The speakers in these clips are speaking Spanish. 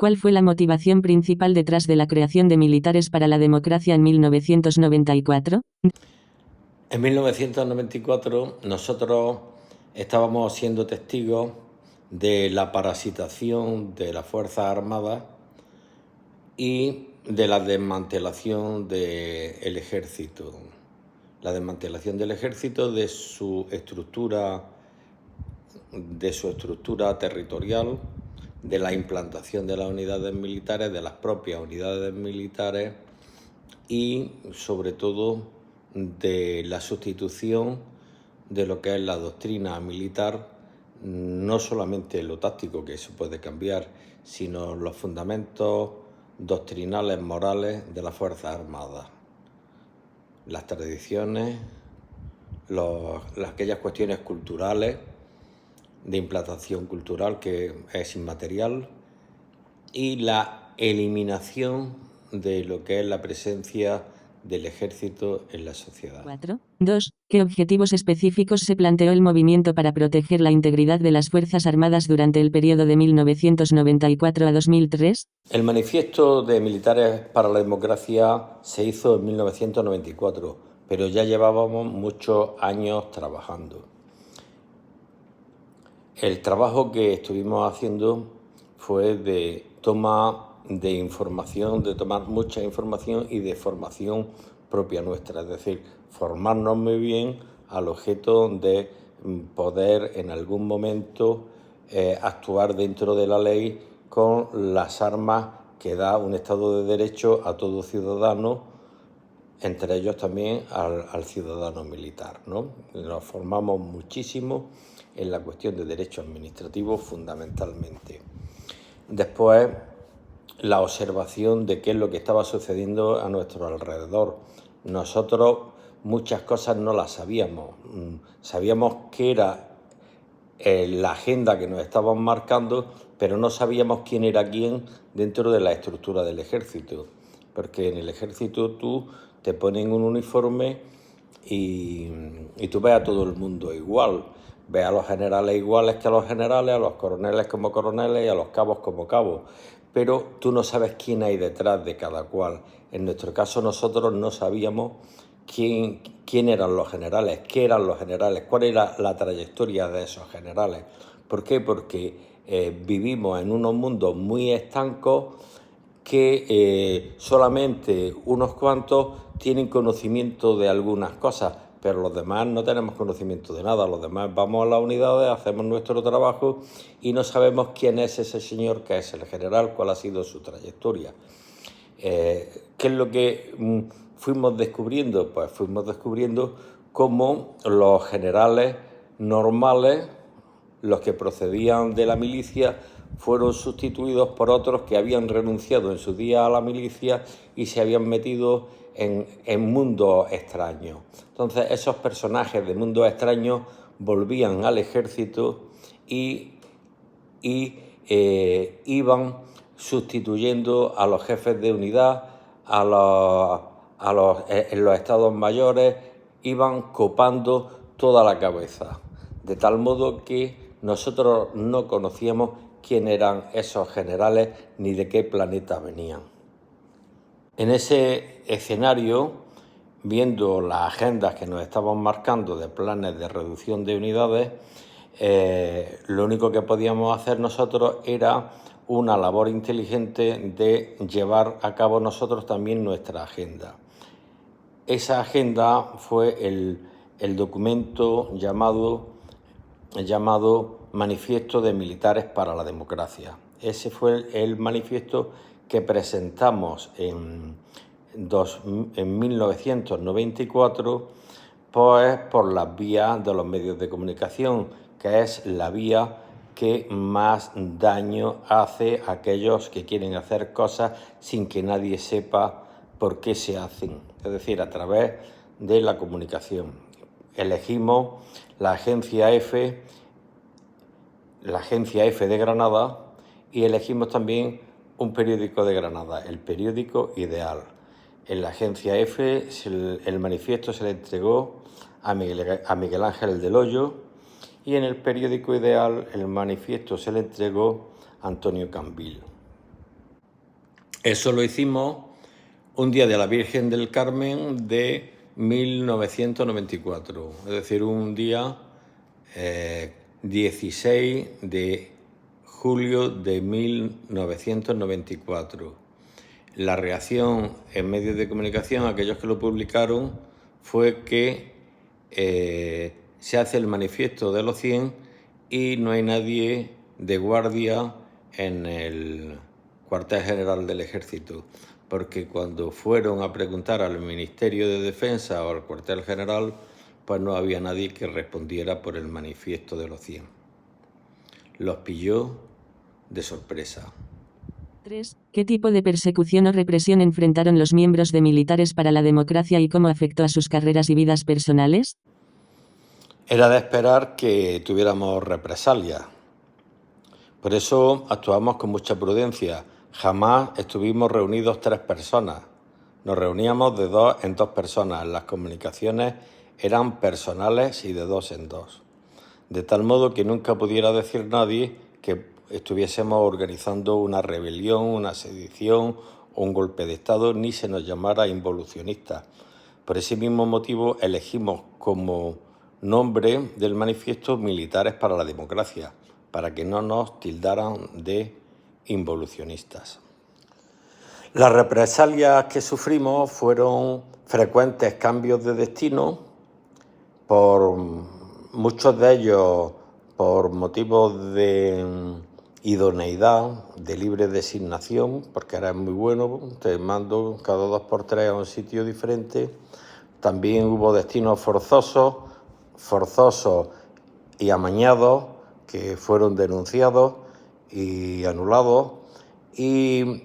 ¿Cuál fue la motivación principal detrás de la creación de Militares para la Democracia en 1994? En 1994 nosotros estábamos siendo testigos de la parasitación de las Fuerzas Armadas y de la desmantelación del ejército. La desmantelación del ejército, de su estructura territorial, de la implantación de las unidades militares, de las propias unidades militares y, sobre todo, de la sustitución de lo que es la doctrina militar, no solamente lo táctico, que eso puede cambiar, sino los fundamentos doctrinales, morales de las Fuerzas Armadas. Las tradiciones, aquellas cuestiones culturales, de implantación cultural que es inmaterial, y la eliminación de lo que es la presencia del ejército en la sociedad. 4. 2. ¿Qué objetivos específicos se planteó el movimiento para proteger la integridad de las Fuerzas Armadas durante el periodo de 1994 a 2003? El manifiesto de Militares para la Democracia se hizo en 1994, pero ya llevábamos muchos años trabajando. El trabajo que estuvimos haciendo fue de toma de información, de tomar mucha información y de formación propia nuestra, es decir, formarnos muy bien al objeto de poder en algún momento actuar dentro de la ley con las armas que da un Estado de Derecho a todo ciudadano, entre ellos también al ciudadano militar, ¿no? Nos formamos muchísimo en la cuestión de derecho administrativo fundamentalmente. Después, la observación de qué es lo que estaba sucediendo a nuestro alrededor. Nosotros muchas cosas no las sabíamos. Sabíamos qué era la agenda que nos estaban marcando, pero no sabíamos quién era quién dentro de la estructura del ejército. Porque en el ejército tú te ponen un uniforme y tú ves a todo el mundo igual. Ves a los generales iguales que a los generales, a los coroneles como coroneles y a los cabos como cabos. Pero tú no sabes quién hay detrás de cada cual. En nuestro caso nosotros no sabíamos quién eran los generales, qué eran los generales, cuál era la trayectoria de esos generales. ¿Por qué? Porque vivimos en unos mundos muy estancos que solamente unos cuantos tienen conocimiento de algunas cosas, pero los demás no tenemos conocimiento de nada. Los demás vamos a las unidades, hacemos nuestro trabajo y no sabemos quién es ese señor que es el general, cuál ha sido su trayectoria. ¿Qué es lo que fuimos descubriendo? Pues fuimos descubriendo cómo los generales normales, los que procedían de la milicia, fueron sustituidos por otros que habían renunciado en su día a la milicia y se habían metido en mundos extraños. Entonces esos personajes de mundos extraños volvían al ejército y iban sustituyendo a los jefes de unidad, en los estados mayores, iban copando toda la cabeza, de tal modo que nosotros no conocíamos quién eran esos generales ni de qué planeta venían. En ese escenario, viendo las agendas que nos estaban marcando de planes de reducción de unidades, lo único que podíamos hacer nosotros era una labor inteligente de llevar a cabo nosotros también nuestra agenda. Esa agenda fue el documento llamado Manifiesto de Militares para la Democracia. Ese fue el manifiesto que presentamos en 1994 pues, por las vías de los medios de comunicación, que es la vía que más daño hace a aquellos que quieren hacer cosas sin que nadie sepa por qué se hacen, es decir, a través de la comunicación. Elegimos la agencia F de Granada y elegimos también un periódico de Granada, el periódico Ideal. En la agencia F el manifiesto se le entregó a Miguel Ángel del Hoyo y en el periódico Ideal el manifiesto se le entregó a Antonio Cambil. Eso lo hicimos un día de la Virgen del Carmen de 1994, es decir, un día 16 de julio de 1994. La reacción en medios de comunicación, aquellos que lo publicaron, fue que se hace el manifiesto de los 100 y no hay nadie de guardia en el cuartel general del Ejército, porque cuando fueron a preguntar al Ministerio de Defensa o al cuartel general, pues no había nadie que respondiera por el manifiesto de los 100. Los pilló de sorpresa. 3. ¿Qué tipo de persecución o represión enfrentaron los miembros de Militares para la Democracia y cómo afectó a sus carreras y vidas personales? Era de esperar que tuviéramos represalias. Por eso actuamos con mucha prudencia. Jamás estuvimos reunidos 3 personas. Nos reuníamos de 2 en 2 personas. Las comunicaciones eran personales y de 2 en 2. De tal modo que nunca pudiera decir nadie que estuviésemos organizando una rebelión, una sedición o un golpe de Estado, ni se nos llamara involucionistas. Por ese mismo motivo elegimos como nombre del manifiesto Militares para la Democracia, para que no nos tildaran de involucionistas. Las represalias que sufrimos fueron frecuentes cambios de destino, por muchos de ellos por motivos de idoneidad, de libre designación, porque era muy bueno, te mando cada 2 por 3 a un sitio diferente. También hubo destinos forzosos y amañados que fueron denunciados y anulados, y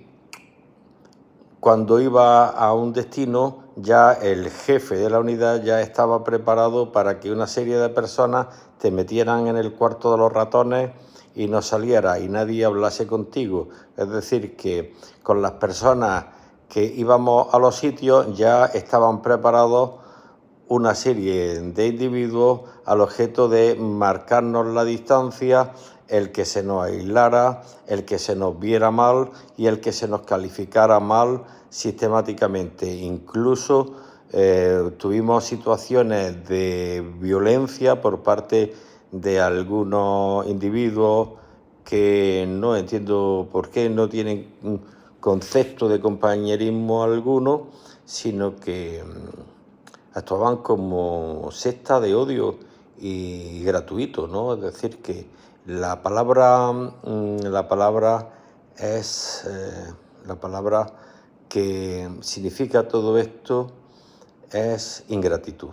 cuando iba a un destino ya el jefe de la unidad ya estaba preparado para que una serie de personas te metieran en el cuarto de los ratones y no saliera y nadie hablase contigo. Es decir, que con las personas que íbamos a los sitios ya estaban preparados una serie de individuos al objeto de marcarnos la distancia, el que se nos aislara, el que se nos viera mal y el que se nos calificara mal sistemáticamente. Incluso tuvimos situaciones de violencia por parte de algunos individuos que no entiendo por qué no tienen un concepto de compañerismo alguno, sino que actuaban como secta de odio y gratuito, ¿no? Es decir, que la palabra que significa todo esto es ingratitud.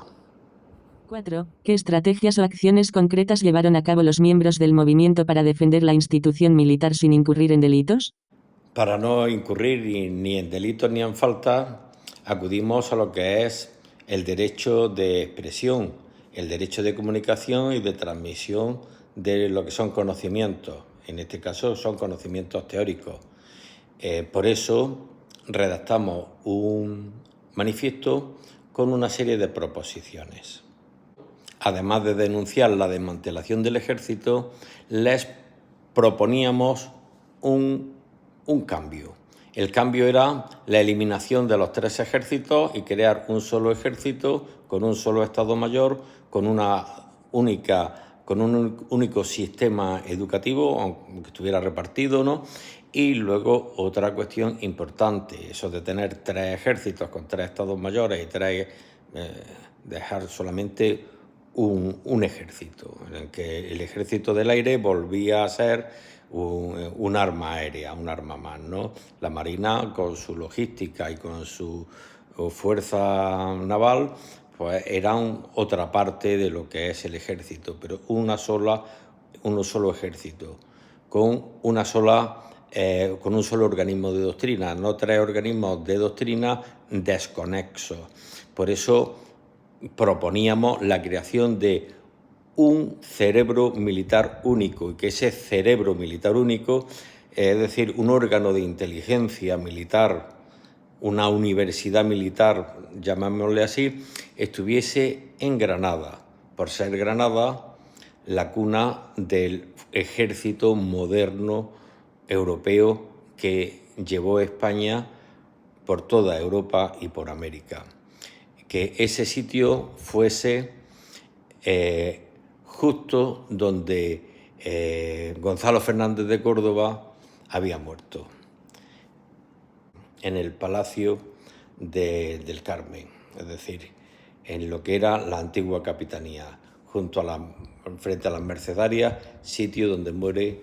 4. ¿Qué estrategias o acciones concretas llevaron a cabo los miembros del movimiento para defender la institución militar sin incurrir en delitos? Para no incurrir ni en delitos ni en faltas, acudimos a lo que es el derecho de expresión, el derecho de comunicación y de transmisión de lo que son conocimientos. En este caso son conocimientos teóricos. Por eso redactamos un manifiesto con una serie de proposiciones. Además de denunciar la desmantelación del ejército, les proponíamos un cambio. El cambio era la eliminación de los 3 ejércitos y crear un solo ejército con un solo Estado Mayor, con un único sistema educativo, aunque estuviera repartido, ¿no? Y luego otra cuestión importante, eso de tener 3 ejércitos con 3 Estados Mayores y dejar solamente un ejército, en el que el ejército del aire volvía a ser un arma aérea, un arma más, ¿no? La Marina, con su logística y con su fuerza naval, pues eran otra parte de lo que es el ejército, pero un solo ejército, con un solo organismo de doctrina, no 3 organismos de doctrina desconexos. Por eso proponíamos la creación de un cerebro militar único, y que ese cerebro militar único, es decir, un órgano de inteligencia militar, una universidad militar, llamémosle así, estuviese en Granada, por ser Granada la cuna del ejército moderno europeo que llevó España por toda Europa y por América. Que ese sitio fuese justo donde Gonzalo Fernández de Córdoba había muerto, en el Palacio del Carmen, es decir, en lo que era la antigua capitanía, frente a las Mercedarias, sitio donde muere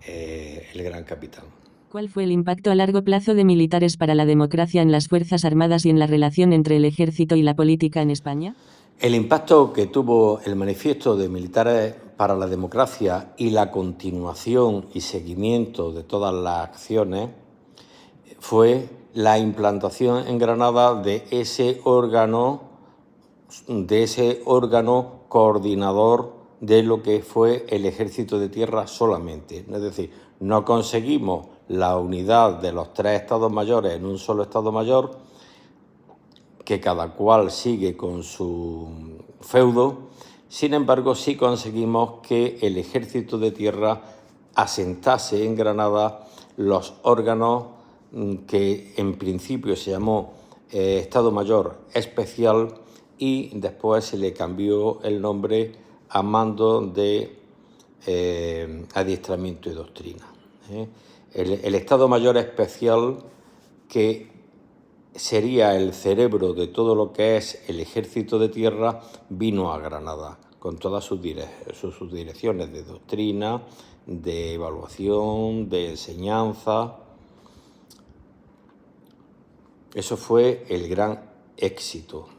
el gran capitán. ¿Cuál fue el impacto a largo plazo de Militares para la Democracia en las Fuerzas Armadas y en la relación entre el ejército y la política en España? El impacto que tuvo el manifiesto de Militares para la Democracia y la continuación y seguimiento de todas las acciones fue la implantación en Granada de ese órgano coordinador de lo que fue el Ejército de Tierra solamente. Es decir, no conseguimos la unidad de los 3 Estados Mayores en un solo Estado Mayor, que cada cual sigue con su feudo. Sin embargo, sí conseguimos que el Ejército de Tierra asentase en Granada los órganos que en principio se llamó Estado Mayor Especial y después se le cambió el nombre a Mando de Adiestramiento y Doctrina. El Estado Mayor Especial, que sería el cerebro de todo lo que es el Ejército de Tierra, vino a Granada con todas sus direcciones de doctrina, de evaluación, de enseñanza. Eso fue el gran éxito,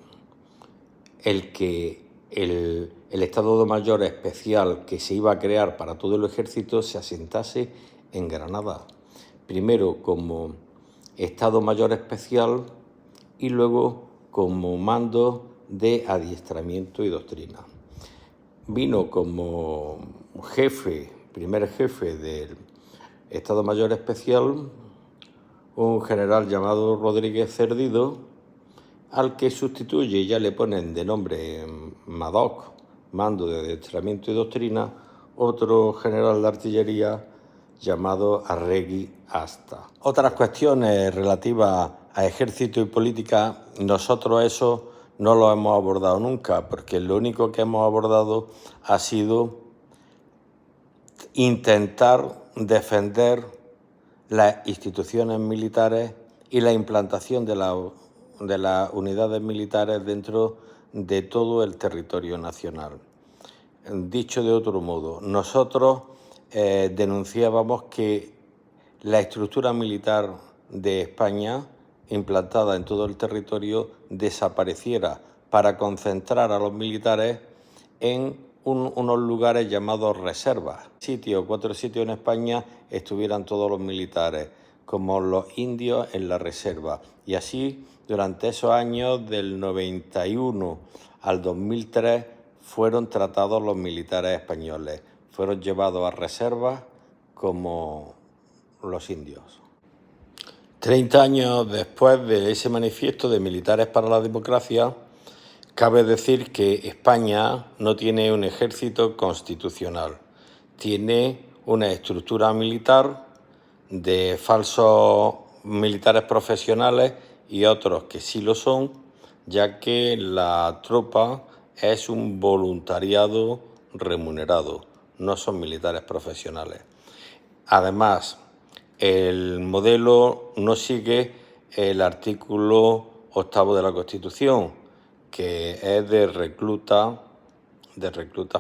el que el Estado Mayor Especial que se iba a crear para todo el ejército se asentase en Granada, primero como Estado Mayor Especial y luego como Mando de Adiestramiento y Doctrina. Vino como primer jefe del Estado Mayor Especial, un general llamado Rodríguez Cerdido, al que sustituye y ya le ponen de nombre MADOC, Mando de Adiestramiento y Doctrina, otro general de artillería llamado Arregui Asta. Otras cuestiones relativas a ejército y política, nosotros eso no lo hemos abordado nunca, porque lo único que hemos abordado ha sido intentar defender las instituciones militares y la implantación de las unidades militares dentro de todo el territorio nacional. Dicho de otro modo, nosotros denunciábamos que la estructura militar de España, implantada en todo el territorio, desapareciera para concentrar a los militares en unos lugares llamados reservas. 4 sitios en España estuvieran todos los militares, como los indios en la reserva. Y así, durante esos años, del 91 al 2003, fueron tratados los militares españoles. Fueron llevados a reservas como los indios. 30 años después de ese manifiesto de Militares para la Democracia, cabe decir que España no tiene un ejército constitucional. Tiene una estructura militar de falsos militares profesionales y otros que sí lo son, ya que la tropa es un voluntariado remunerado, no son militares profesionales. Además, el modelo no sigue el artículo 8º de la Constitución, que es de recluta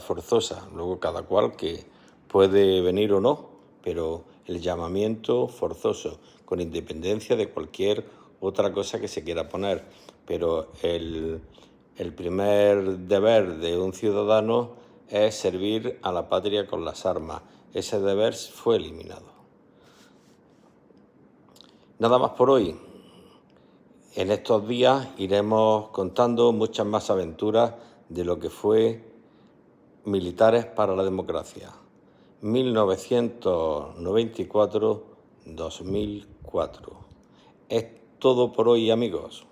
forzosa. Luego cada cual que puede venir o no, pero el llamamiento forzoso, con independencia de cualquier otra cosa que se quiera poner. Pero el primer deber de un ciudadano es servir a la patria con las armas. Ese deber fue eliminado. Nada más por hoy. En estos días iremos contando muchas más aventuras de lo que fue Militares para la Democracia, 1994-2004. Es todo por hoy, amigos.